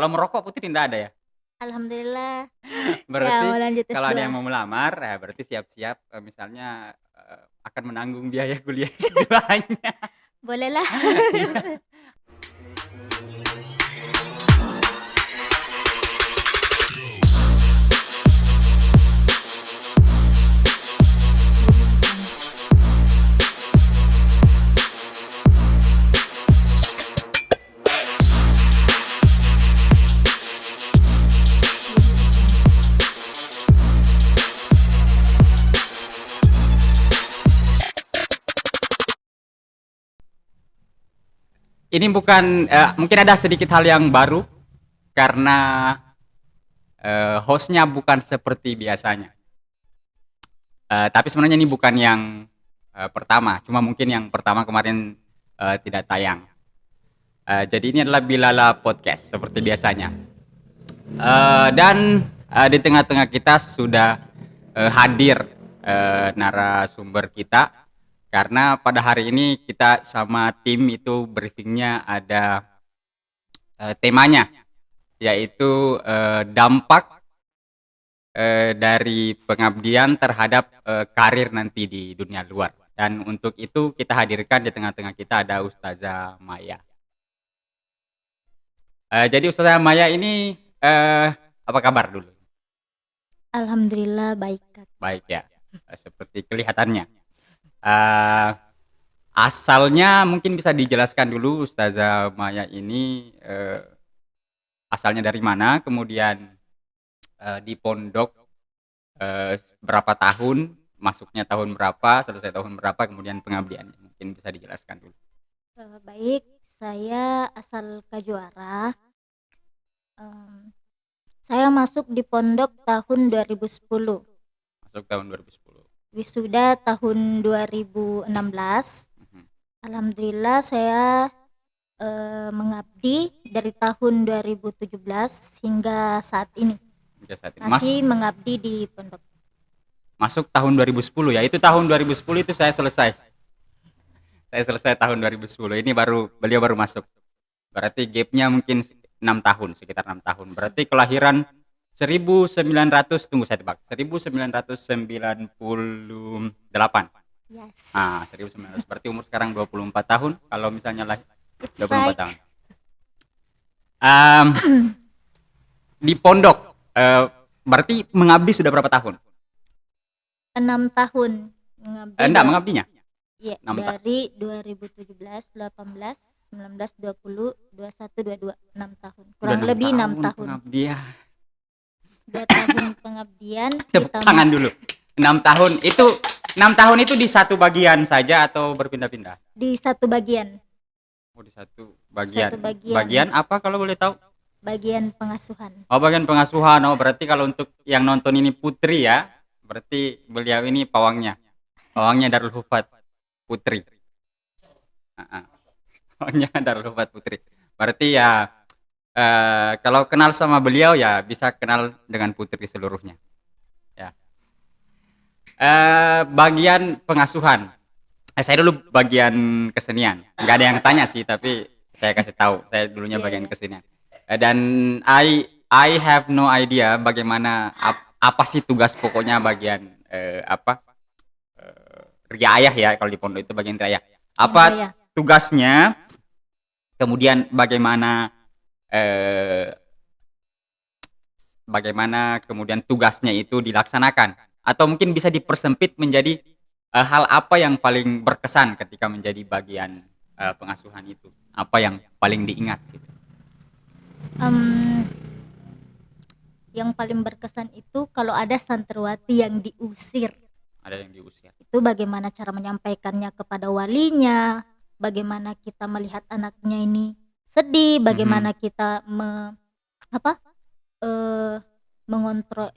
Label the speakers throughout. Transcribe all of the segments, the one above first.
Speaker 1: Kalau merokok Putri nggak ada ya?
Speaker 2: Alhamdulillah. Ya,
Speaker 1: Berarti
Speaker 2: mau lanjut
Speaker 1: kalau ada yang
Speaker 2: S2.
Speaker 1: mau melamar, ya berarti siap-siap, misalnya, akan menanggung biaya kuliah S2-nya.
Speaker 2: Bolehlah.
Speaker 1: Iya. Ini bukan, mungkin ada sedikit hal yang baru karena, host-nya bukan seperti biasanya. Tapi sebenarnya ini bukan yang, pertama, cuma mungkin yang pertama kemarin, tidak tayang. Jadi ini adalah Bilala Podcast seperti biasanya. Dan di tengah-tengah kita sudah hadir narasumber kita karena pada hari ini kita sama tim itu briefingnya ada temanya yaitu dampak dari pengabdian terhadap karir nanti di dunia luar. Dan untuk itu kita hadirkan di tengah-tengah kita ada Ustazah Maya. Jadi Ustazah Maya ini apa kabar dulu?
Speaker 2: Alhamdulillah baik, Kak.
Speaker 1: Baik ya, seperti kelihatannya. Eh, Asalnya mungkin bisa dijelaskan dulu Ustazah Maya ini asalnya dari mana, kemudian di pondok berapa tahun, masuknya tahun berapa, selesai tahun berapa, kemudian pengabdiannya. Mungkin bisa dijelaskan dulu.
Speaker 2: Baik, saya asal Kajuara. Saya masuk di pondok tahun 2010.
Speaker 1: Masuk tahun 2010.
Speaker 2: Wisuda tahun 2016.
Speaker 1: Mhm.
Speaker 2: Alhamdulillah saya mengabdi dari tahun 2017 hingga saat ini.
Speaker 1: Hingga saat ini.
Speaker 2: Masih mengabdi di pondok.
Speaker 1: Masuk tahun 2010 ya. Itu tahun 2010 itu saya selesai. Saya selesai tahun 2010. Ini beliau baru masuk. Berarti gapnya mungkin 6 tahun, sekitar 6 tahun. Berarti kelahiran 1900, tunggu saya tebak, 1998.
Speaker 2: Yes.
Speaker 1: 1900. Berarti umur sekarang 24 tahun. Kalau misalnya lahir
Speaker 2: It's
Speaker 1: 24
Speaker 2: right.
Speaker 1: tahun. Di pondok, berarti mengabdi sudah berapa tahun?
Speaker 2: 6 tahun mengabdi.
Speaker 1: Enggak, mengabdinya?
Speaker 2: Iya,
Speaker 1: 6
Speaker 2: dari 2017, 18, 19, 20, 21, 22, 6 tahun. Kurang
Speaker 1: Udah
Speaker 2: lebih 6 tahun.
Speaker 1: Pengabdian.
Speaker 2: 2 tahun pengabdian.
Speaker 1: Tepuk tangan dulu. 6 tahun itu 6 tahun itu di satu bagian saja atau berpindah-pindah?
Speaker 2: Di satu bagian.
Speaker 1: Oh, di satu bagian.
Speaker 2: Satu bagian.
Speaker 1: Bagian apa kalau boleh tahu?
Speaker 2: Bagian pengasuhan.
Speaker 1: Oh, bagian pengasuhan. Oh, berarti kalau untuk yang nonton ini Putri ya, berarti beliau ini pawangnya. Pawangnya Darul Hufat Putri. Pawangnya Darul Hufat Putri. Berarti ya kalau kenal sama beliau ya bisa kenal dengan Putri seluruhnya. Ya. Bagian pengasuhan. Saya dulu bagian kesenian. Nggak ada yang tanya sih, tapi saya kasih tahu. Saya dulunya bagian kesenian. Dan I have no idea bagaimana apa sih tugas pokoknya bagian riayah ya, kalau di pondok itu bagian riayah. Apa tugasnya? Kemudian bagaimana kemudian tugasnya itu dilaksanakan, atau mungkin bisa dipersempit menjadi hal apa yang paling berkesan ketika menjadi bagian pengasuhan itu, apa yang paling diingat gitu.
Speaker 2: Yang paling berkesan itu kalau ada santriwati yang diusir.
Speaker 1: Ada yang diusir.
Speaker 2: Itu bagaimana cara menyampaikannya kepada walinya, bagaimana kita melihat anaknya ini sedih, bagaimana kita mengontrol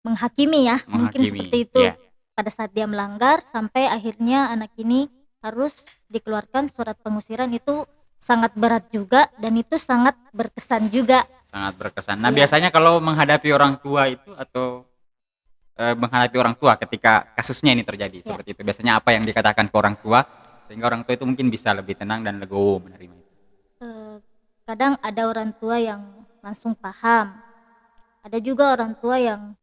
Speaker 2: menghakimi ya, mungkin seperti itu. Yeah. Pada saat dia melanggar sampai akhirnya anak ini harus dikeluarkan surat pengusiran, itu sangat berat juga dan itu sangat berkesan juga.
Speaker 1: Sangat berkesan. Nah, biasanya kalau menghadapi orang tua itu atau menghadapi orang tua ketika kasusnya ini terjadi seperti itu, biasanya apa yang dikatakan ke orang tua sehingga orang tua itu mungkin bisa lebih tenang dan legowo menerima itu?
Speaker 2: kadang ada orang tua yang langsung paham, ada juga orang tua yang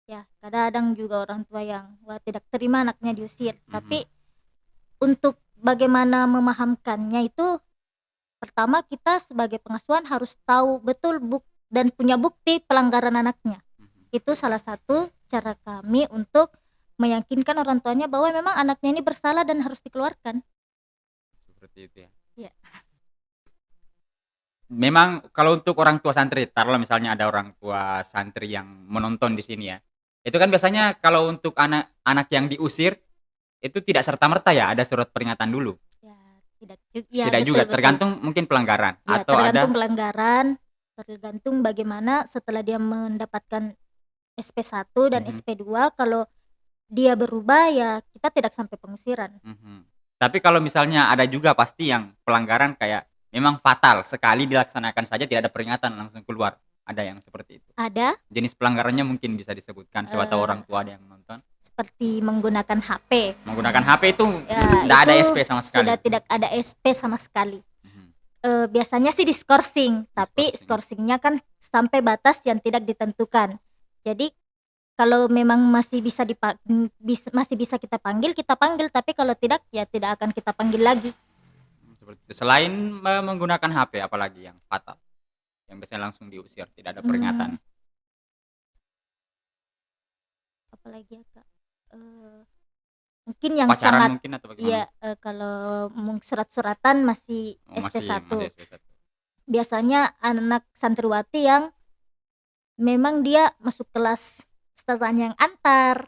Speaker 2: ya kadang juga orang tua yang wah tidak terima anaknya diusir. Tapi untuk bagaimana memahamkannya itu, pertama kita sebagai pengasuhan harus tahu betul dan punya bukti pelanggaran anaknya. Itu salah satu cara kami untuk meyakinkan orang tuanya bahwa memang anaknya ini bersalah dan harus dikeluarkan.
Speaker 1: Seperti itu ya.
Speaker 2: Iya.
Speaker 1: Memang kalau untuk orang tua santri, taruhlah misalnya ada orang tua santri yang menonton di sini ya. Itu kan biasanya kalau untuk anak-anak yang diusir itu tidak serta-merta ya ada surat peringatan dulu.
Speaker 2: Ya, ya,
Speaker 1: Tidak
Speaker 2: betul,
Speaker 1: juga,
Speaker 2: betul.
Speaker 1: tergantung mungkin pelanggaran
Speaker 2: Ya,
Speaker 1: atau
Speaker 2: tergantung
Speaker 1: ada
Speaker 2: pelanggaran, tergantung bagaimana setelah dia mendapatkan SP1 dan SP2. Kalau dia berubah ya kita tidak sampai pengusiran.
Speaker 1: Tapi kalau misalnya ada juga pasti yang pelanggaran kayak memang fatal, sekali dilaksanakan saja tidak ada peringatan langsung keluar. Ada yang seperti itu.
Speaker 2: Ada.
Speaker 1: Jenis pelanggarannya mungkin bisa disebutkan siapa tahu orang tua ada yang menonton.
Speaker 2: Seperti menggunakan HP.
Speaker 1: Menggunakan HP itu
Speaker 2: Ya,
Speaker 1: tidak ada
Speaker 2: itu
Speaker 1: SP sama sekali.
Speaker 2: Sudah tidak ada SP sama sekali. Biasanya sih diskorsing, tapi skorsingnya kan sampai batas yang tidak ditentukan. Jadi kalau memang masih bisa kita panggil, tapi kalau tidak ya tidak akan kita panggil lagi.
Speaker 1: Seperti itu. Selain menggunakan HP, apalagi yang fatal, yang biasanya langsung diusir, tidak ada peringatan.
Speaker 2: Apalagi ya Kak, mungkin yang
Speaker 1: pacaran
Speaker 2: sangat
Speaker 1: mungkin atau bagaimana?
Speaker 2: Iya, kalau surat-suratan masih SP1.
Speaker 1: Masih SP1.
Speaker 2: Biasanya anak santriwati yang memang dia masuk kelas ustazahnya yang antar,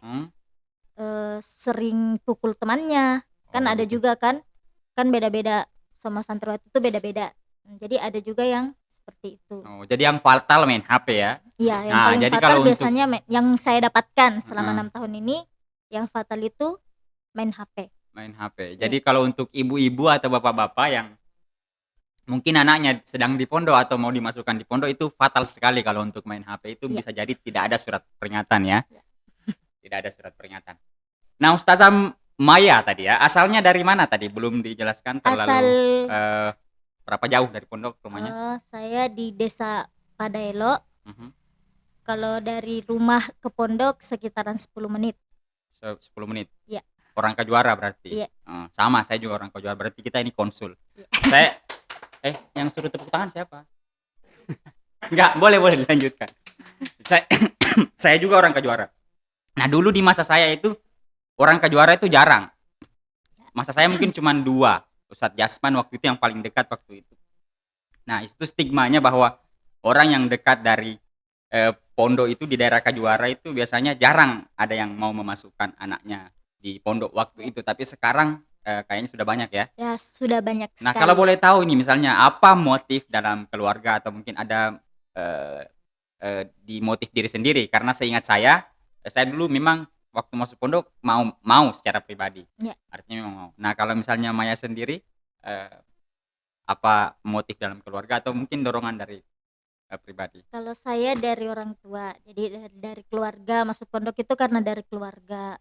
Speaker 2: sering pukul temannya, kan ada juga kan beda-beda, sama santriwati itu beda-beda. Jadi ada juga yang seperti itu.
Speaker 1: Jadi yang fatal main HP ya?
Speaker 2: Iya, yang paling
Speaker 1: jadi
Speaker 2: fatal
Speaker 1: kalau
Speaker 2: biasanya yang saya dapatkan selama 6 tahun ini, yang fatal itu main HP.
Speaker 1: Main HP. Jadi kalau untuk ibu-ibu atau bapak-bapak yang mungkin anaknya sedang di pondok atau mau dimasukkan di pondok, itu fatal sekali kalau untuk main HP itu. Bisa jadi tidak ada surat peringatan ya. Tidak ada surat peringatan. Nah, Ustazah Maya tadi ya, asalnya dari mana tadi? Belum dijelaskan terlalu. Berapa jauh dari pondok rumahnya?
Speaker 2: Saya di Desa Padaelo. Kalau dari rumah ke pondok sekitaran 10 menit.
Speaker 1: 10 menit?
Speaker 2: Iya.
Speaker 1: Orang Kajuara berarti?
Speaker 2: Iya.
Speaker 1: Sama, saya juga orang Kajuara, berarti kita ini konsul. Saya yang suruh tepuk tangan siapa? Enggak, boleh dilanjutkan. Saya juga orang Kajuara. Nah, dulu di masa saya itu orang Kajuara itu jarang. Masa saya mungkin cuma 2. Ustadz Jasman waktu itu yang paling dekat waktu itu. Nah, itu stigmanya bahwa orang yang dekat dari pondok itu di daerah Kajuara itu biasanya jarang ada yang mau memasukkan anaknya di pondok waktu itu. Tapi sekarang kayaknya sudah banyak ya.
Speaker 2: Ya, sudah banyak sekali.
Speaker 1: Nah, kalau boleh tahu ini misalnya apa motif dalam keluarga atau mungkin ada di motif diri sendiri? Karena seingat saya dulu memang waktu masuk pondok mau secara pribadi.
Speaker 2: Ya.
Speaker 1: Artinya memang mau. Nah, kalau misalnya Maya sendiri apa motif dalam keluarga atau mungkin dorongan dari pribadi?
Speaker 2: Kalau saya dari orang tua, jadi dari keluarga masuk pondok itu karena dari keluarga.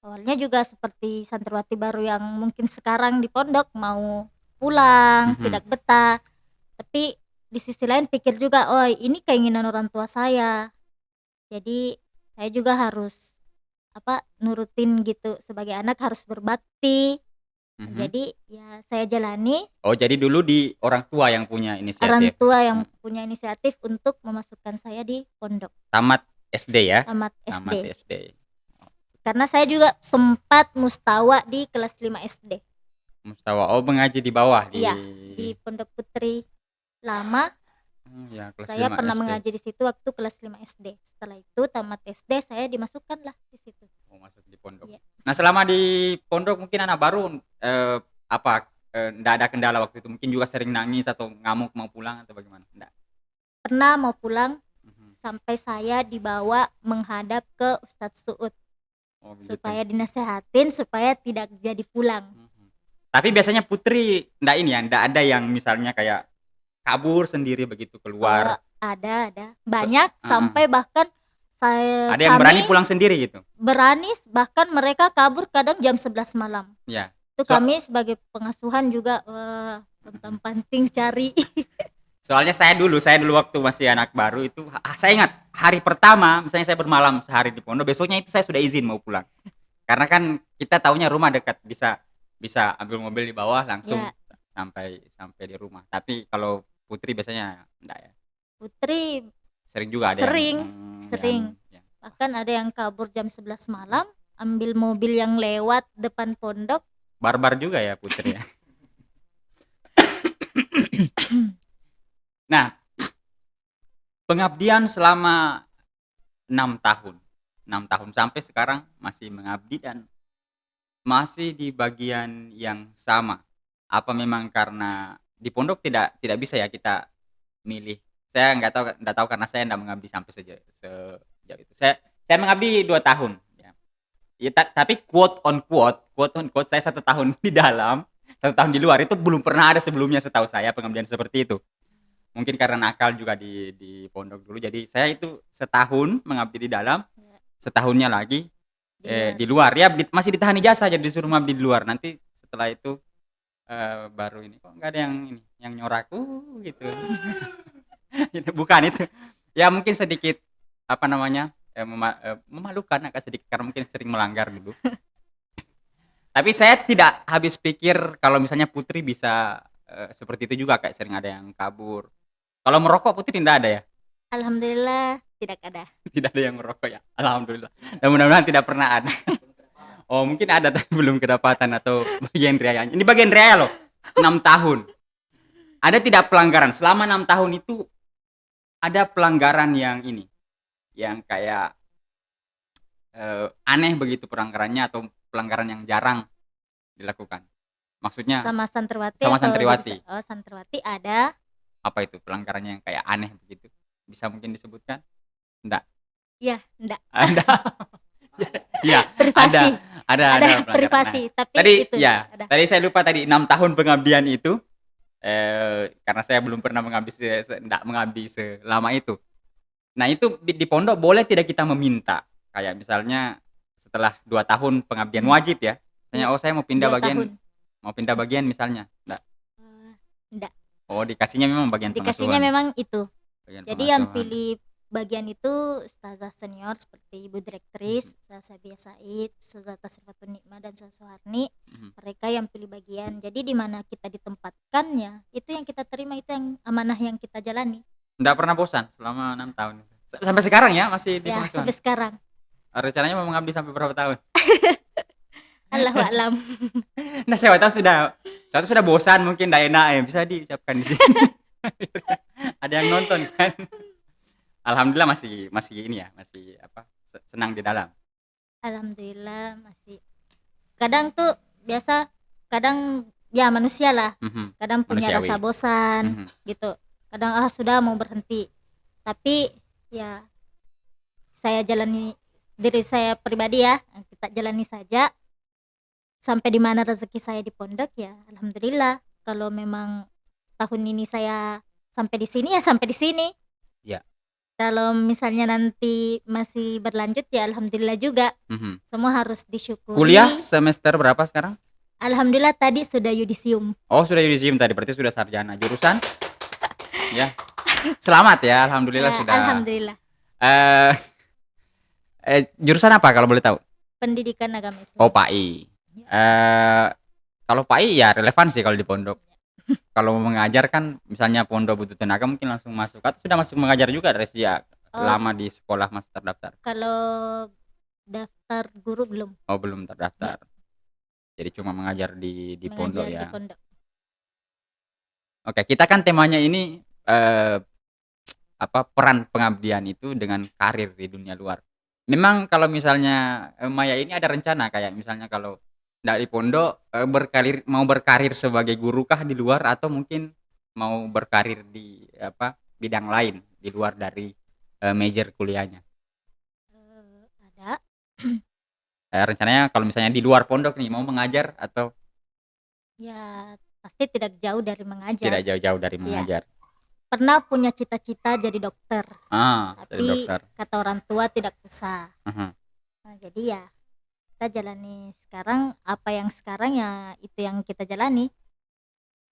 Speaker 2: Awalnya juga seperti santriwati baru yang mungkin sekarang di pondok mau pulang, tidak betah. Tapi di sisi lain pikir juga, oh ini keinginan orang tua saya. Jadi saya juga harus nurutin gitu, sebagai anak harus berbakti. Jadi ya saya jalani.
Speaker 1: Oh, jadi dulu di orang tua yang punya inisiatif.
Speaker 2: Orang tua yang punya inisiatif untuk memasukkan saya di pondok.
Speaker 1: Tamat SD ya?
Speaker 2: Tamat
Speaker 1: Tamat SD.
Speaker 2: Karena saya juga sempat mustawa di kelas 5 SD.
Speaker 1: Mustawa, mengaji di bawah di.
Speaker 2: Iya, di Pondok Putri Lama.
Speaker 1: Ya, kelas
Speaker 2: Saya
Speaker 1: 5
Speaker 2: pernah
Speaker 1: SD.
Speaker 2: mengaji di situ waktu kelas 5 SD. Setelah itu tamat SD saya dimasukkan lah di situ.
Speaker 1: Masuk di pondok.
Speaker 2: Iya.
Speaker 1: Nah, selama di pondok mungkin anak baru enggak ada kendala waktu itu, mungkin juga sering nangis atau ngamuk mau pulang atau bagaimana? Enggak.
Speaker 2: Pernah mau pulang sampai saya dibawa menghadap ke Ustadz Suud.
Speaker 1: Gitu.
Speaker 2: Supaya dinasehatin supaya tidak jadi pulang.
Speaker 1: Tapi biasanya putri enggak ada yang misalnya kayak kabur sendiri begitu keluar.
Speaker 2: Ada banyak sampai bahkan
Speaker 1: ada yang berani pulang sendiri gitu.
Speaker 2: Berani, bahkan mereka kabur kadang jam 11 malam.
Speaker 1: Ya.
Speaker 2: Itu kami sebagai pengasuhan juga pontang-panting cari.
Speaker 1: Soalnya saya dulu waktu masih anak baru itu, saya ingat hari pertama misalnya saya bermalam sehari di pondok, besoknya itu saya sudah izin mau pulang. Karena kan kita taunya rumah dekat, bisa bisa ambil mobil di bawah langsung
Speaker 2: Ya,
Speaker 1: sampai sampai di rumah. Tapi kalau Putri biasanya enggak ya.
Speaker 2: Putri
Speaker 1: Sering juga ada
Speaker 2: sering,
Speaker 1: yang
Speaker 2: sering. Bahkan ada yang kabur jam 11 malam, ambil mobil yang lewat depan pondok.
Speaker 1: barbar juga ya Putri ya. Nah, pengabdian selama 6 tahun. 6 tahun sampai sekarang masih mengabdi dan masih di bagian yang sama. Apa memang karena di pondok tidak bisa ya kita milih. Saya nggak tahu karena saya nggak mengabdi sampai sejauh itu. Saya mengabdi 2 tahun. Ya. Ya, tapi quote on quote saya 1 tahun di dalam, 1 tahun di luar itu belum pernah ada sebelumnya setahu saya pengabdian seperti itu. Mungkin karena nakal juga di pondok dulu. Jadi saya itu setahun mengabdi di dalam,
Speaker 2: Ya,
Speaker 1: setahunnya lagi
Speaker 2: di luar.
Speaker 1: di luar ya, masih ditahan ijazah jadi disuruh mengabdi di luar. Nanti setelah itu baru ini kok nggak ada yang ini yang nyoraku gitu. Bukan itu. Ya mungkin sedikit apa namanya memalukan agak sedikit karena mungkin sering melanggar dulu. Tapi saya tidak habis pikir kalau misalnya Putri bisa seperti itu juga, kayak sering ada yang kabur. Kalau merokok Putri tidak ada ya?
Speaker 2: Alhamdulillah tidak ada.
Speaker 1: Tidak ada yang merokok ya? Alhamdulillah. Dan mudah-mudahan tidak pernah ada. Oh mungkin ada tapi belum kedapatan atau bagian riayanya. Ini bagian riaya loh. 6 tahun. Ada tidak pelanggaran? Selama 6 tahun itu ada pelanggaran yang ini. Yang kayak aneh begitu pelanggarannya atau pelanggaran yang jarang dilakukan. Maksudnya
Speaker 2: Sama santriwati
Speaker 1: sama
Speaker 2: atau
Speaker 1: santriwati.
Speaker 2: Oh, santriwati ada.
Speaker 1: Apa itu pelanggarannya yang kayak aneh begitu? Bisa mungkin disebutkan? Enggak.
Speaker 2: Ya, enggak.
Speaker 1: Ada. Ya,
Speaker 2: Privasi.
Speaker 1: ada pelanggaran.
Speaker 2: privasi, tapi
Speaker 1: Tadi
Speaker 2: itu
Speaker 1: ya,
Speaker 2: ada.
Speaker 1: tadi saya lupa tadi 6 tahun pengabdian itu karena saya belum pernah mengabdi enggak mengabdi selama itu. Nah, itu di pondok boleh tidak kita meminta? Kayak misalnya setelah 2 tahun pengabdian wajib ya. Misalnya,
Speaker 2: Iya,
Speaker 1: oh saya mau pindah
Speaker 2: 2
Speaker 1: bagian,
Speaker 2: tahun.
Speaker 1: mau pindah bagian misalnya. Enggak.
Speaker 2: Enggak.
Speaker 1: Oh, dikasihnya memang bagian
Speaker 2: Dikasihnya
Speaker 1: pengasuhan.
Speaker 2: memang itu.
Speaker 1: Bagian
Speaker 2: Jadi yang
Speaker 1: pengasuhan.
Speaker 2: pilih bagian itu ustazah senior seperti Ibu Direktris, Ustazah Sabia Said, Ustazah Tasrifatun Nikmah dan Ustazah Suharni. Mereka yang pilih bagian. Jadi di mana kita ditempatkannya, itu yang kita terima, itu yang amanah yang kita jalani.
Speaker 1: Enggak pernah bosan selama 6 tahun. Sampai sekarang ya masih di
Speaker 2: Ya,
Speaker 1: pengasuhan.
Speaker 2: sampai sekarang.
Speaker 1: Rencananya mau mengabdi sampai berapa tahun?
Speaker 2: Allahu a'lam.
Speaker 1: Nah, saya sudah bosan mungkin tidak enak ya, bisa diucapkan di sini. Ada yang nonton kan? Alhamdulillah masih ini ya, masih apa? Senang di dalam.
Speaker 2: Alhamdulillah masih. Kadang tuh biasa, kadang ya manusia lah. Kadang punya
Speaker 1: Manusiawi.
Speaker 2: rasa bosan gitu. Kadang sudah mau berhenti. Tapi ya saya jalani, diri saya pribadi ya, kita jalani saja sampai di mana rezeki saya di pondok ya alhamdulillah. Kalau memang tahun ini saya sampai di sini ya sampai di sini.
Speaker 1: Ya.
Speaker 2: Kalau misalnya nanti masih berlanjut ya alhamdulillah juga. Semua harus disyukuri.
Speaker 1: Kuliah semester berapa sekarang?
Speaker 2: Alhamdulillah tadi sudah yudisium.
Speaker 1: Oh, sudah yudisium tadi, berarti sudah sarjana. Jurusan? Ya. Selamat ya, alhamdulillah
Speaker 2: Ya,
Speaker 1: sudah.
Speaker 2: alhamdulillah.
Speaker 1: Jurusan apa kalau boleh tahu?
Speaker 2: Pendidikan agama Islam.
Speaker 1: Oh, PAI. Kalau PAI ya relevan sih kalau di pondok. Kalau mau mengajar kan misalnya pondok butuh tenaga mungkin langsung masuk. Atau sudah masuk mengajar juga dari sejak lama di sekolah masih terdaftar?
Speaker 2: Kalau daftar guru belum.
Speaker 1: Oh, belum terdaftar. Jadi cuma mengajar di pondok
Speaker 2: Mengajar
Speaker 1: ya.
Speaker 2: di pondok.
Speaker 1: Oke, kita kan temanya ini peran pengabdian itu dengan karir di dunia luar. Memang kalau misalnya Maya ini ada rencana kayak misalnya kalau dari pondok mau berkarir sebagai guru kah di luar atau mungkin mau berkarir di bidang lain di luar dari major kuliahnya?
Speaker 2: Ada.
Speaker 1: Rencananya kalau misalnya di luar pondok nih mau mengajar atau
Speaker 2: Ya pasti tidak jauh dari mengajar.
Speaker 1: tidak jauh-jauh dari mengajar?
Speaker 2: Pernah punya cita-cita jadi dokter.
Speaker 1: Jadi
Speaker 2: Tapi
Speaker 1: dokter.
Speaker 2: kata orang tua tidak usah.
Speaker 1: Aha.
Speaker 2: Nah, jadi ya kita jalani sekarang apa yang sekarang ya itu yang kita jalani.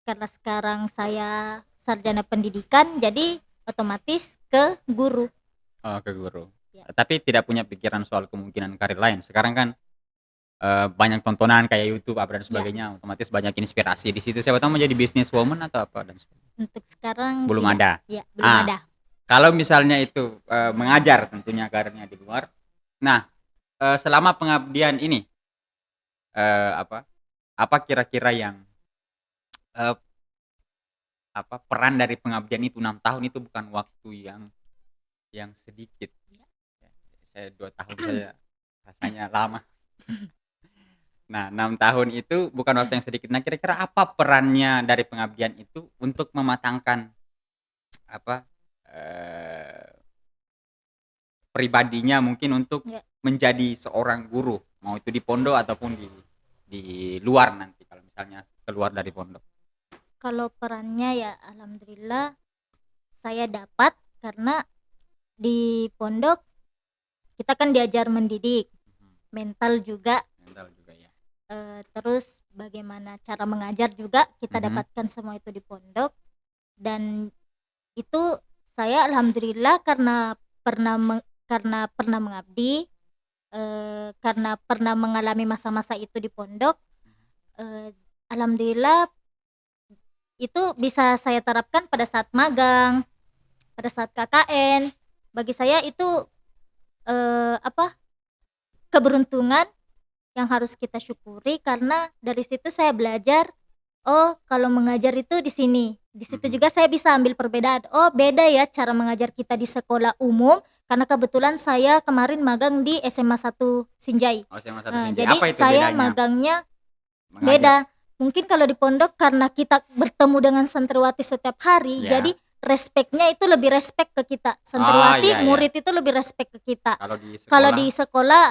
Speaker 2: karena sekarang saya sarjana pendidikan, jadi otomatis ke guru.
Speaker 1: Oh, ke guru.
Speaker 2: Ya.
Speaker 1: Tapi tidak punya pikiran soal kemungkinan karir lain. Sekarang kan banyak tontonan kayak YouTube apa dan
Speaker 2: Ya,
Speaker 1: sebagainya, otomatis banyak inspirasi di situ. Siapa tahu menjadi businesswoman atau apa dan sebagainya.
Speaker 2: untuk sekarang
Speaker 1: Belum
Speaker 2: tidak.
Speaker 1: ada.
Speaker 2: Ya, belum
Speaker 1: Ah,
Speaker 2: ada.
Speaker 1: kalau misalnya itu mengajar tentunya karirnya di luar. Nah, selama pengabdian ini apa kira-kira yang eh, peran dari pengabdian itu 6 tahun itu bukan waktu yang sedikit.
Speaker 2: Ya.
Speaker 1: Saya 2 tahun saya rasanya lama. Nah, 6 tahun itu bukan waktu yang sedikit. Nah, kira-kira apa perannya dari pengabdian itu untuk mematangkan apa pribadinya mungkin untuk
Speaker 2: Ya.
Speaker 1: menjadi seorang guru, mau itu di pondok ataupun di luar nanti kalau misalnya keluar dari pondok.
Speaker 2: Kalau perannya ya alhamdulillah saya dapat, karena di pondok kita kan diajar mendidik, mental juga,
Speaker 1: Mental juga ya.
Speaker 2: terus bagaimana cara mengajar juga kita
Speaker 1: Mhm.
Speaker 2: dapatkan semua itu di pondok. Dan itu saya alhamdulillah karena pernah mengabdi, karena pernah mengalami masa-masa itu di pondok, alhamdulillah itu bisa saya terapkan pada saat magang, pada saat KKN. Bagi saya itu keberuntungan yang harus kita syukuri, karena dari situ saya belajar, oh kalau mengajar itu di sini. Di situ
Speaker 1: Mhm.
Speaker 2: juga saya bisa ambil perbedaan. Oh beda ya cara mengajar kita di sekolah umum, karena kebetulan saya kemarin magang di SMA 1 Sinjai.
Speaker 1: Oh, saya satu Sinjai.
Speaker 2: Jadi
Speaker 1: Apa itu
Speaker 2: saya
Speaker 1: bedanya
Speaker 2: magangnya
Speaker 1: mengajar?
Speaker 2: beda. Mungkin kalau di pondok karena kita bertemu dengan santriwati setiap hari,
Speaker 1: Ya.
Speaker 2: jadi respeknya itu lebih respek ke kita. Santriwati,
Speaker 1: iya, iya.
Speaker 2: murid itu lebih respek ke kita.
Speaker 1: Kalau di
Speaker 2: Kalau
Speaker 1: sekolah
Speaker 2: di sekolah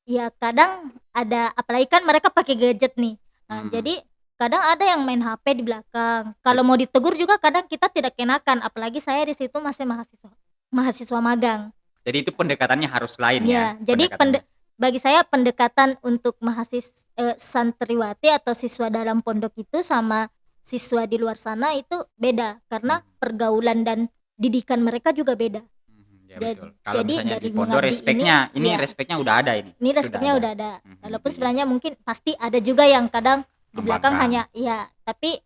Speaker 2: ya kadang ada, apalagi kan mereka pakai gadget nih. Nah,
Speaker 1: Mhm.
Speaker 2: jadi kadang ada yang main HP di belakang. Kalau mau ditegur juga kadang kita tidak kenakan, apalagi saya di situ masih mahasiswa magang.
Speaker 1: Jadi itu pendekatannya harus lain ya.
Speaker 2: Ya, jadi
Speaker 1: Pendekatannya.
Speaker 2: bagi saya pendekatan untuk santriwati atau siswa dalam pondok itu sama siswa di luar sana itu beda, karena pergaulan dan didikan mereka juga beda.
Speaker 1: Ya
Speaker 2: Jad-
Speaker 1: betul. Kalau
Speaker 2: jadi
Speaker 1: misalnya
Speaker 2: dari
Speaker 1: di pondok
Speaker 2: mengabdi
Speaker 1: respeknya, ini
Speaker 2: ya,
Speaker 1: respeknya udah ada ini.
Speaker 2: ini
Speaker 1: Sudah
Speaker 2: respeknya
Speaker 1: ada.
Speaker 2: udah ada. Walaupun
Speaker 1: Iya.
Speaker 2: sebenarnya mungkin pasti ada juga yang kadang di belakang
Speaker 1: Membangkang.
Speaker 2: hanya ya, tapi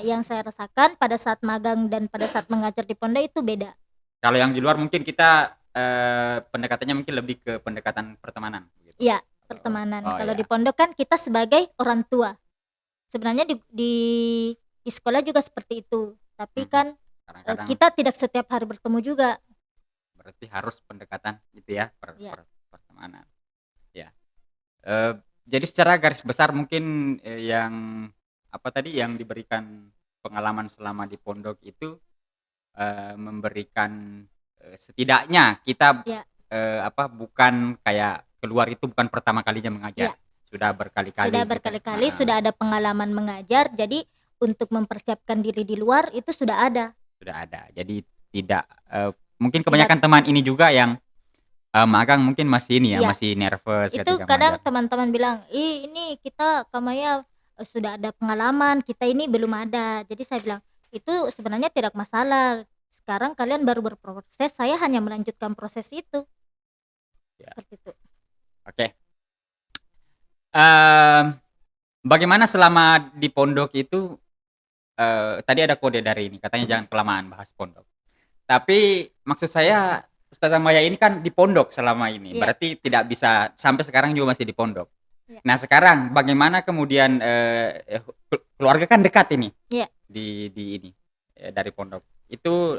Speaker 2: yang saya rasakan pada saat magang dan pada saat mengajar di pondok itu beda.
Speaker 1: Kalau yang di luar mungkin kita pendekatannya mungkin lebih ke pendekatan pertemanan gitu.
Speaker 2: Iya, pertemanan.
Speaker 1: Oh,
Speaker 2: Kalau
Speaker 1: iya.
Speaker 2: di pondok kan kita sebagai orang tua. Sebenarnya di sekolah juga seperti itu. Tapi kan
Speaker 1: Kadang-kadang
Speaker 2: kita tidak setiap hari bertemu juga.
Speaker 1: berarti harus pendekatan gitu ya,
Speaker 2: Ya.
Speaker 1: pertemanan. Ya. Jadi secara garis besar mungkin yang apa tadi yang diberikan pengalaman selama di pondok itu memberikan setidaknya kita
Speaker 2: Ya.
Speaker 1: bukan kayak keluar itu bukan pertama kalinya mengajar.
Speaker 2: Ya.
Speaker 1: Sudah berkali-kali.
Speaker 2: Sudah
Speaker 1: gitu.
Speaker 2: berkali-kali sudah ada pengalaman mengajar. Jadi untuk mempersiapkan diri di luar itu sudah ada.
Speaker 1: Sudah ada. Jadi tidak mungkin kebanyakan teman ini juga yang magang mungkin masih ini ya,
Speaker 2: Iya.
Speaker 1: masih nervous
Speaker 2: Itu
Speaker 1: ketika
Speaker 2: kadang
Speaker 1: mengajar.
Speaker 2: teman-teman bilang, ini kita Kamaya sudah ada pengalaman, kita ini belum ada. Jadi saya bilang, itu sebenarnya tidak masalah. Sekarang kalian baru berproses, saya hanya melanjutkan proses itu.
Speaker 1: Ya.
Speaker 2: Seperti itu.
Speaker 1: Oke. Bagaimana selama di pondok itu tadi ada kode dari ini, katanya jangan kelamaan bahas pondok. Tapi maksud saya Ustazah Maya ini kan di pondok selama ini,
Speaker 2: Iya.
Speaker 1: berarti tidak bisa sampai sekarang juga masih di pondok.
Speaker 2: Iya.
Speaker 1: Nah sekarang bagaimana kemudian keluarga kan dekat ini
Speaker 2: Iya.
Speaker 1: di ini dari pondok itu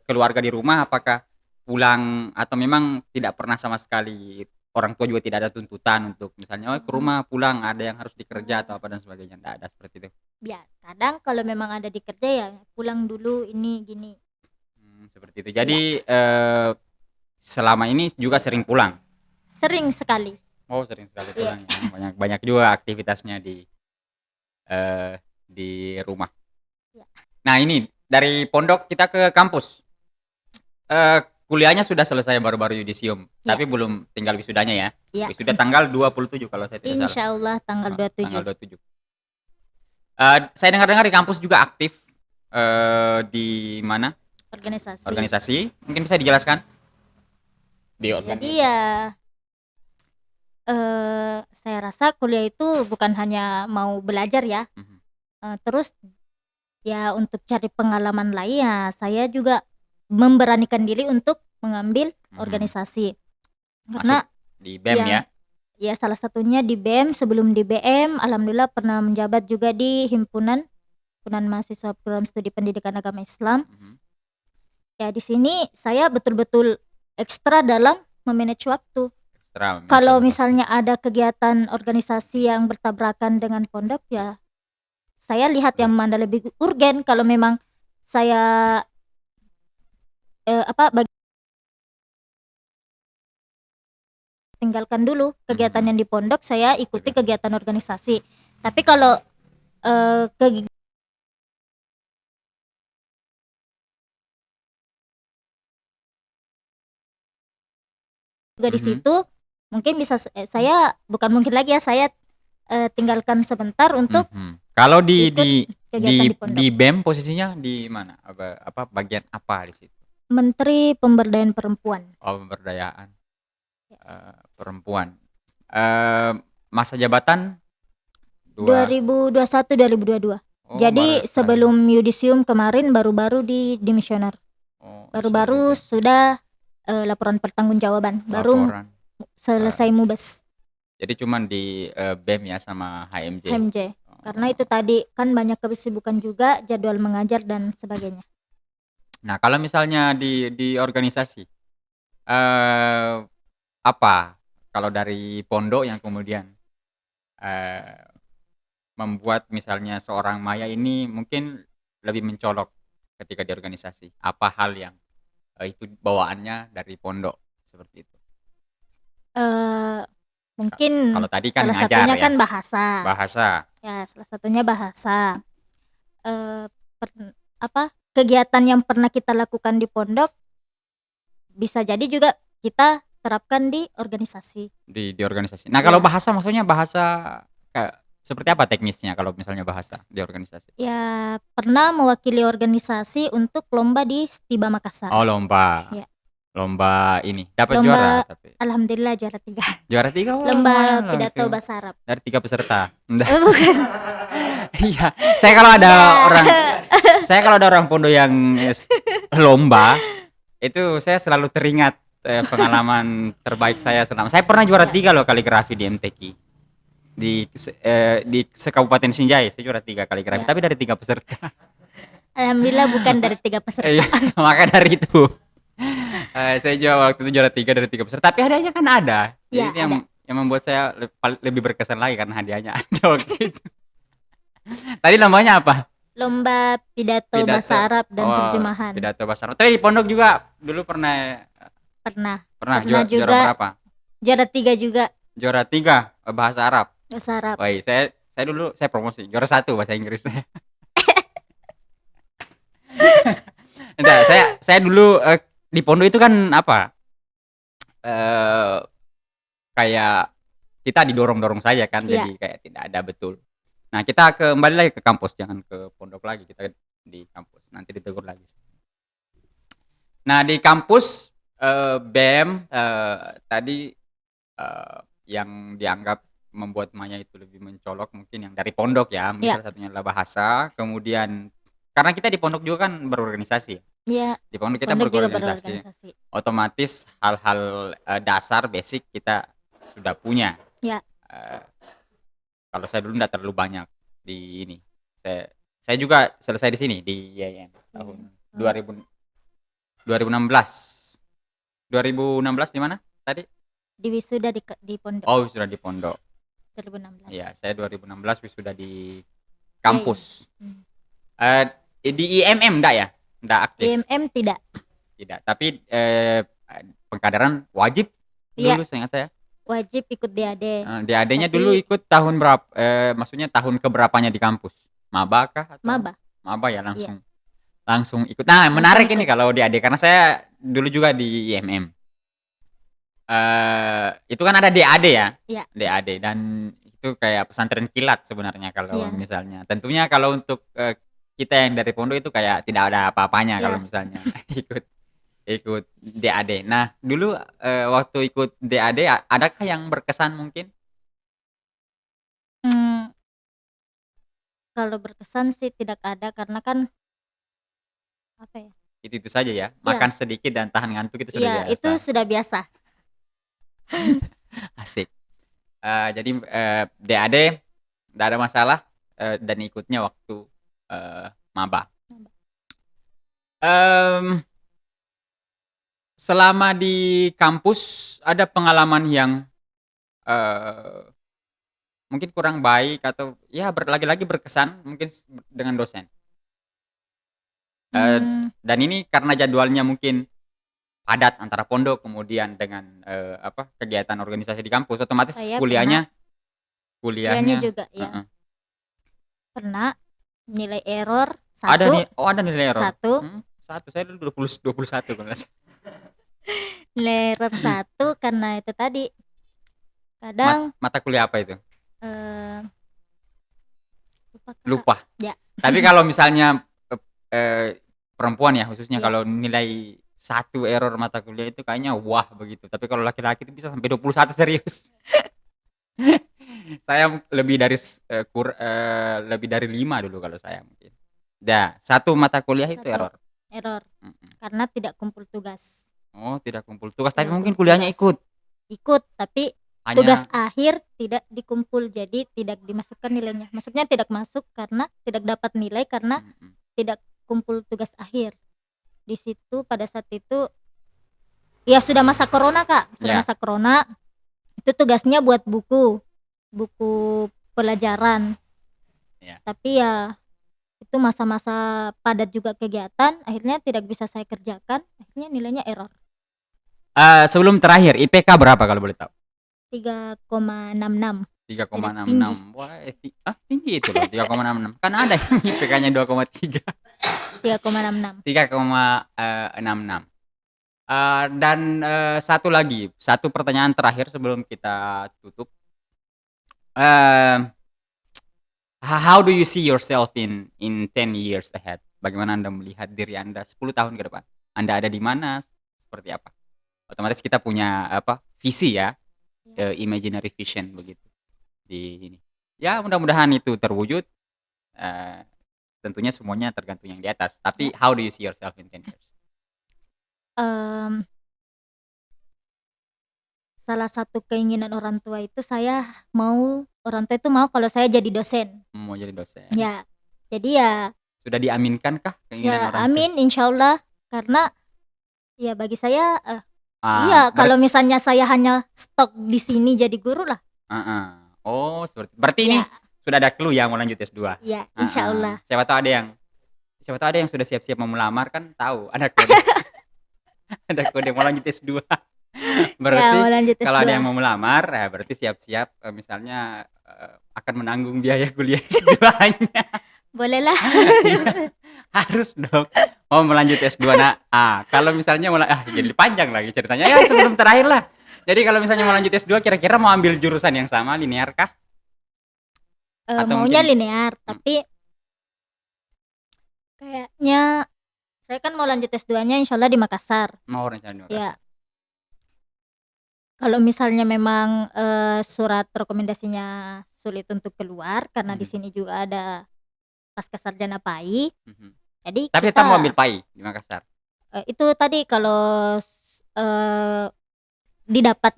Speaker 1: keluarga di rumah apakah pulang atau memang tidak pernah sama sekali, orang tua juga tidak ada tuntutan untuk misalnya ke rumah pulang ada yang harus dikerja atau apa dan sebagainya, tidak ada seperti itu.
Speaker 2: Ya, kadang kalau memang ada di kerja ya pulang dulu ini gini.
Speaker 1: Seperti itu. Jadi selama ini juga sering pulang.
Speaker 2: Sering sekali.
Speaker 1: Oh, sering sekali pulang ya. Banyak juga aktivitasnya di rumah.
Speaker 2: Ya.
Speaker 1: Nah, ini dari pondok kita ke kampus. Kuliahnya sudah selesai baru-baru yudisium,
Speaker 2: Ya.
Speaker 1: tapi belum tinggal wisudanya ya.
Speaker 2: Ya.
Speaker 1: Wisuda tanggal 27 kalau saya tidak salah.
Speaker 2: Insya Allah tanggal 27.
Speaker 1: Tanggal 27. Saya dengar-dengar di kampus juga aktif, di mana?
Speaker 2: Organisasi.
Speaker 1: Organisasi, mungkin bisa dijelaskan? Di
Speaker 2: Jadi ya saya rasa kuliah itu bukan hanya mau belajar ya,
Speaker 1: Mhm,
Speaker 2: terus ya untuk cari pengalaman lain ya saya juga memberanikan diri untuk mengambil
Speaker 1: mhm.
Speaker 2: organisasi.
Speaker 1: Masuk
Speaker 2: Karena
Speaker 1: di BEM
Speaker 2: yang
Speaker 1: ya?
Speaker 2: ya salah satunya di BEM, sebelum di BM alhamdulillah pernah menjabat juga di Himpunan Mahasiswa Program Studi Pendidikan Agama Islam.
Speaker 1: Mhm.
Speaker 2: Ya di sini saya betul-betul ekstra dalam me-manage waktu.
Speaker 1: Ekstra
Speaker 2: Kalau
Speaker 1: mensupport.
Speaker 2: misalnya ada kegiatan organisasi yang bertabrakan dengan pondok ya saya lihat yang mana lebih urgen. Kalau memang saya tinggalkan dulu kegiatan
Speaker 1: Mhm.
Speaker 2: yang di pondok, saya ikuti kegiatan organisasi. Tapi kalau juga di
Speaker 1: Mhm.
Speaker 2: situ mungkin bisa saya bukan mungkin lagi ya, saya tinggalkan sebentar untuk
Speaker 1: Mhm. Kalau
Speaker 2: ikut kegiatan di pondok.
Speaker 1: di BEM posisinya di mana? Bagian apa di situ?
Speaker 2: Menteri Pemberdayaan Perempuan.
Speaker 1: Oh, pemberdayaan,
Speaker 2: Ya.
Speaker 1: perempuan. Masa jabatan 2
Speaker 2: 2021-2022.
Speaker 1: oh
Speaker 2: Jadi sebelum yudisium kemarin baru-baru di dimisioner.
Speaker 1: Oh,
Speaker 2: Baru-baru
Speaker 1: wisuda.
Speaker 2: sudah laporan pertanggungjawaban, baru
Speaker 1: Laporan.
Speaker 2: selesai mubes
Speaker 1: Jadi cuman di, BEM ya sama HMJ?
Speaker 2: HMJ. Karena itu tadi kan banyak kesibukan juga, jadwal mengajar dan sebagainya.
Speaker 1: Nah, kalau misalnya di organisasi, eee, apa kalau dari pondok yang kemudian, eee, membuat misalnya seorang Maya ini mungkin lebih mencolok ketika di organisasi? Apa hal yang, itu bawaannya dari pondok, seperti itu?
Speaker 2: Mungkin
Speaker 1: Kalau tadi kan
Speaker 2: salah
Speaker 1: ngajar
Speaker 2: satunya
Speaker 1: ya,
Speaker 2: kan bahasa.
Speaker 1: bahasa.
Speaker 2: Ya, salah satunya bahasa. Eee, per kegiatan yang pernah kita lakukan di pondok bisa jadi juga kita terapkan di organisasi.
Speaker 1: Di organisasi. Nah, kalau
Speaker 2: Ya.
Speaker 1: bahasa maksudnya bahasa kayak seperti apa teknisnya kalau misalnya bahasa di organisasi?
Speaker 2: Ya, pernah mewakili organisasi untuk lomba di Stiba Makassar.
Speaker 1: Oh, lomba.
Speaker 2: Ya.
Speaker 1: Lomba ini, dapat juara
Speaker 2: Lomba
Speaker 1: tapi?
Speaker 2: alhamdulillah juara 3.
Speaker 1: Juara 3, oh
Speaker 2: Lomba
Speaker 1: lumayan loh
Speaker 2: pidato
Speaker 1: itu.
Speaker 2: bahasa Arab.
Speaker 1: Dari 3 peserta? Enggak.
Speaker 2: Bukan.
Speaker 1: Iya, saya kalau ada
Speaker 2: Ya.
Speaker 1: orang pondok yang lomba, itu saya selalu teringat, pengalaman terbaik saya saya pernah juara
Speaker 2: Ya.
Speaker 1: 3 loh kaligrafi di MTQ. Di sekabupaten Sinjai, saya juara 3 kaligrafi,
Speaker 2: Ya.
Speaker 1: tapi dari 3 peserta.
Speaker 2: Alhamdulillah bukan dari 3 peserta.
Speaker 1: Iya, maka dari itu, saya waktu itu juara 3 dari 3 peserta, tapi hadiahnya kan ada. Jadi
Speaker 2: Ya,
Speaker 1: itu yang membuat saya lebih berkesan lagi karena hadiahnya ada waktu itu. Tadi namanya apa?
Speaker 2: Lomba pidato bahasa Arab dan
Speaker 1: Oh,
Speaker 2: terjemahan.
Speaker 1: pidato bahasa Arab. Tapi di pondok juga dulu pernah
Speaker 2: Pernah
Speaker 1: juara
Speaker 2: juga
Speaker 1: berapa?
Speaker 2: juara 3 juga
Speaker 1: Juara 3 bahasa Arab.
Speaker 2: bahasa Arab.
Speaker 1: Woi, saya dulu saya promosi juara 1 bahasa Inggris. Enggak, saya dulu di pondok itu kan apa? Kayak kita didorong-dorong saja kan,
Speaker 2: Iya.
Speaker 1: jadi kayak tidak ada betul. Nah, kita kembali lagi ke kampus, jangan ke pondok lagi, kita di kampus. Nanti ditegur lagi. Nah, di kampus BEM tadi yang dianggap membuat Maya itu lebih mencolok mungkin yang dari pondok ya,
Speaker 2: Iya.
Speaker 1: salah satunya adalah bahasa, kemudian karena kita di pondok juga kan berorganisasi.
Speaker 2: Iya,
Speaker 1: Di pondok kita
Speaker 2: pondok juga
Speaker 1: berorganisasi.
Speaker 2: berorganisasi.
Speaker 1: Otomatis hal-hal dasar basic kita sudah punya.
Speaker 2: Ya.
Speaker 1: Kalau saya dulu enggak terlalu banyak di ini. Saya juga selesai di sini di IAIN tahun 2016. 2016 di mana tadi?
Speaker 2: Di wisuda di pondok.
Speaker 1: Oh, wisuda di pondok.
Speaker 2: 2016.
Speaker 1: Iya, saya 2016 wisuda di kampus.
Speaker 2: Iya.
Speaker 1: Di IMM enggak ya? Enggak aktif.
Speaker 2: IMM tidak.
Speaker 1: Tidak, tapi pengkaderan wajib
Speaker 2: Iya.
Speaker 1: dulu seingat saya.
Speaker 2: Wajib ikut DAD.
Speaker 1: DAD-nya
Speaker 2: Tapi-
Speaker 1: dulu ikut tahun berapa? Maksudnya tahun keberapanya di kampus? Maba kah atau?
Speaker 2: Maba.
Speaker 1: Maba ya langsung ikut. Nah,
Speaker 2: Langsung
Speaker 1: menarik
Speaker 2: ikut.
Speaker 1: ini kalau DAD karena saya dulu juga di IMM. Itu kan ada DAD ya?
Speaker 2: Iya.
Speaker 1: DAD dan itu kayak pesantren kilat sebenarnya kalau
Speaker 2: Iya,
Speaker 1: misalnya. Tentunya kalau untuk, kita yang dari pondok itu kayak tidak ada apa-apanya kalau
Speaker 2: iya.
Speaker 1: misalnya ikut ikut DAD. Nah, dulu, waktu ikut DAD adakah yang berkesan mungkin?
Speaker 2: Mmm, kalau berkesan sih tidak ada karena kan, apa ya,
Speaker 1: Itu-itu saja ya?
Speaker 2: iya
Speaker 1: Makan sedikit dan tahan ngantuk itu sudah
Speaker 2: iya, itu
Speaker 1: biasa.
Speaker 2: sudah biasa.
Speaker 1: Asik. Jadi, DAD nggak ada masalah, dan ikutnya waktu, maba. Mmm, Selama di kampus ada pengalaman yang, eee, mungkin kurang baik atau ya lagi-lagi berkesan mungkin dengan dosen?
Speaker 2: Mmm,
Speaker 1: Dan ini karena jadwalnya mungkin padat antara pondok kemudian dengan, kegiatan organisasi di kampus, otomatis
Speaker 2: saya pernah
Speaker 1: kuliahnya
Speaker 2: kuliahnya
Speaker 1: kuliahnya
Speaker 2: juga ya,
Speaker 1: heeh.
Speaker 2: pernah nilai error
Speaker 1: Ada
Speaker 2: satu
Speaker 1: nih oh ada nilai error?
Speaker 2: satu
Speaker 1: 1, saya dulu 21 kalau nggak salah.
Speaker 2: nilai error satu karena itu tadi, kadang,
Speaker 1: Mata kuliah apa itu?
Speaker 2: eee, lupa Kak,
Speaker 1: Lupa.
Speaker 2: ya,
Speaker 1: Tapi kalau misalnya, perempuan ya khususnya
Speaker 2: iya,
Speaker 1: kalau nilai 1 error mata kuliah itu kayaknya wah begitu, tapi kalau laki-laki itu bisa sampai 21 serius. Saya lebih dari 5 dulu kalau saya mungkin. Ya, 1 mata kuliah itu
Speaker 2: 1
Speaker 1: error.
Speaker 2: error
Speaker 1: Mhm.
Speaker 2: karena tidak kumpul tugas.
Speaker 1: Oh, tidak kumpul tugas, tapi
Speaker 2: Tidak
Speaker 1: mungkin
Speaker 2: kumpul
Speaker 1: kuliahnya
Speaker 2: tugas.
Speaker 1: ikut?
Speaker 2: Ikut, tapi tugas
Speaker 1: Hanya
Speaker 2: akhir tidak dikumpul, jadi tidak dimasukkan nilainya. Maksudnya tidak masuk karena tidak dapat nilai karena
Speaker 1: mhm,
Speaker 2: tidak kumpul tugas akhir. Di situ pada saat itu ya sudah masa corona, Kak, sudah
Speaker 1: ya,
Speaker 2: masa corona, itu tugasnya buat buku, buku pelajaran.
Speaker 1: ya.
Speaker 2: Tapi ya itu masa-masa padat juga kegiatan, akhirnya tidak bisa saya kerjakan, akhirnya nilainya error,
Speaker 1: Sebelum terakhir IPK berapa kalau boleh tahu?
Speaker 2: 3,66, tidak tinggi,
Speaker 1: 3,66. Wah, tinggi itu loh 3,66. Kan ada yang IPK-nya 2,3.
Speaker 2: 3,66.
Speaker 1: 3,66. Dan, satu lagi, satu pertanyaan terakhir sebelum kita tutup. Mmm, how do you see yourself in 10 years ahead? Bagaimana Anda melihat diri Anda 10 tahun ke depan? Anda ada di mana? Seperti apa? Otomatis kita punya visi ya,
Speaker 2: Ya,
Speaker 1: imaginary vision begitu di ini. Ya mudah-mudahan itu terwujud, eee, tentunya semuanya tergantung yang di atas. Tapi
Speaker 2: ya,
Speaker 1: how do you see yourself in 10 years?
Speaker 2: mmm, salah satu keinginan orang tua itu orang tua itu mau kalau saya jadi dosen.
Speaker 1: Mau jadi dosen?
Speaker 2: Ya, jadi ya
Speaker 1: Sudah diaminkankah keinginan
Speaker 2: ya
Speaker 1: orang tua?
Speaker 2: amin insyaallah, karena ya bagi saya,
Speaker 1: Ah,
Speaker 2: iya kalau misalnya saya hanya stop di sini jadi guru lah.
Speaker 1: heeh. Oh, berarti ini
Speaker 2: Ya,
Speaker 1: sudah ada clue ya mau lanjut S2?
Speaker 2: ya
Speaker 1: Heeh.
Speaker 2: insyaallah.
Speaker 1: Siapa tahu ada yang sudah siap-siap mau melamar kan tahu ada kode ada kode mau lanjut S2.
Speaker 2: Ya mau
Speaker 1: Berarti
Speaker 2: lanjut
Speaker 1: kalau ada yang
Speaker 2: S2.
Speaker 1: mau melamar, ya berarti siap-siap, misalnya, akan menanggung biaya kuliah S2-nya.
Speaker 2: Bolehlah.
Speaker 1: Iya, harus dong. Oh, mau lanjut S2. Nah, kalau misalnya jadi panjang lagi ceritanya. Ya sebelum terakhir lah. Jadi kalau misalnya mau lanjut S2 kira-kira mau ambil jurusan yang sama, linear kah? Atau
Speaker 2: Maunya
Speaker 1: mungkin
Speaker 2: linear, tapi kayaknya saya kan mau lanjut S2-nya insyaallah di Makassar.
Speaker 1: mau rencana di
Speaker 2: Ya,
Speaker 1: Makassar?
Speaker 2: kalau misalnya memang, surat rekomendasinya sulit untuk keluar karena di
Speaker 1: Mhm,
Speaker 2: sini juga ada pascasarjana PAI,
Speaker 1: mhm.
Speaker 2: jadi
Speaker 1: Tapi tetap mau
Speaker 2: kita,
Speaker 1: ambil PAI di Makassar?
Speaker 2: itu tadi kalau eee,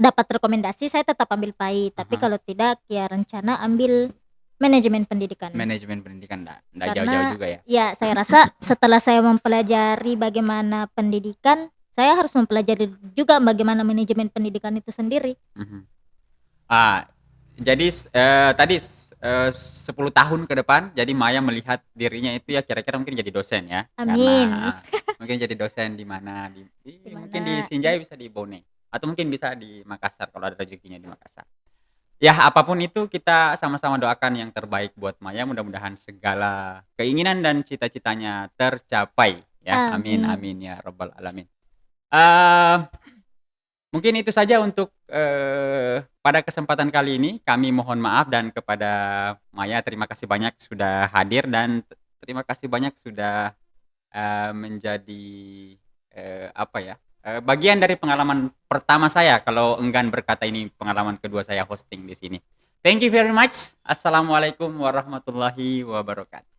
Speaker 2: dapat rekomendasi saya tetap ambil PAI, tapi
Speaker 1: Aha.
Speaker 2: kalau tidak ya rencana ambil manajemen pendidikan.
Speaker 1: Manajemen pendidikan ndak jauh-jauh
Speaker 2: Karena
Speaker 1: juga ya?
Speaker 2: ya saya rasa setelah saya mempelajari bagaimana pendidikan, saya harus mempelajari juga bagaimana manajemen pendidikan itu sendiri.
Speaker 1: Mhm. Ah, jadi tadi 10 tahun ke depan, jadi Maya melihat dirinya itu ya kira-kira mungkin jadi dosen ya? Karena
Speaker 2: Amin.
Speaker 1: mungkin jadi dosen di mana,
Speaker 2: Di
Speaker 1: mungkin di
Speaker 2: mana
Speaker 1: Sinjai bisa di Bone, atau mungkin bisa di Makassar kalau ada rezekinya di Makassar. Ya apapun itu kita sama-sama doakan yang terbaik buat Maya, mudah-mudahan segala keinginan dan cita-citanya tercapai ya, amin
Speaker 2: amin.
Speaker 1: amin ya rabbal alamin. Eee Mungkin itu saja untuk pada kesempatan kali ini. Kami mohon maaf, dan kepada Maya terima kasih banyak sudah hadir, dan terima kasih banyak sudah menjadi apa ya? Bagian dari pengalaman pertama saya, kalau enggan berkata ini pengalaman kedua saya hosting di sini. Thank you very much. Assalamualaikum warahmatullahi wabarakatuh.